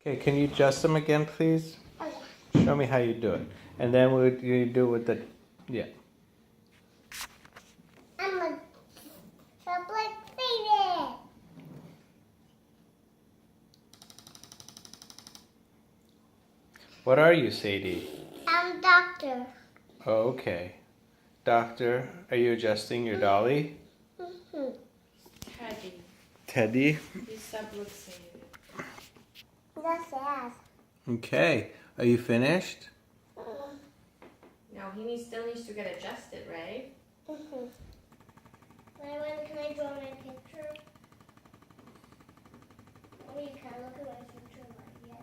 Okay, can you adjust them again, please? Okay. Show me how you do it. And then you do it with the, yeah. I'm a chocolate baby. What are you, Sadie? I'm doctor. Oh, okay. Doctor, are you adjusting your dolly? Mm-hmm. Teddy. Teddy? He's subluxated. That's sad. Okay. Are you finished? No, he still needs to get adjusted, right? Mm-hmm. Can I draw my picture? Or you can look at my picture like yes,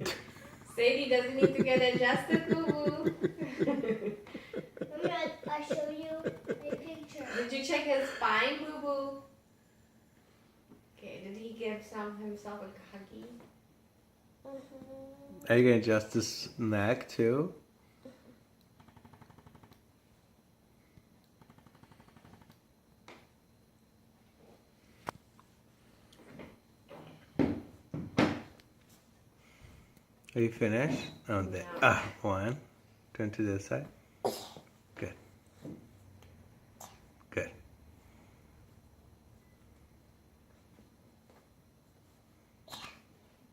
okay? Sadie doesn't need to get adjusted, boo-boo. I'll show you my picture. Did you check his spine, boo-boo? Okay, did he give himself a huggy? Mm-hmm. Are you going to adjust his neck too? Are you finished? Oh, there. No. One. Turn to this side. Good. Good.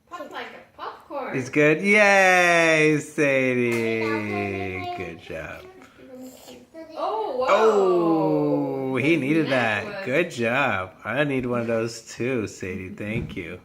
Pop like a popcorn. He's good. Yay, Sadie. Good job. Oh, whoa. Oh, he needed His neck that. was- Good job. I need one of those too, Sadie. Thank you.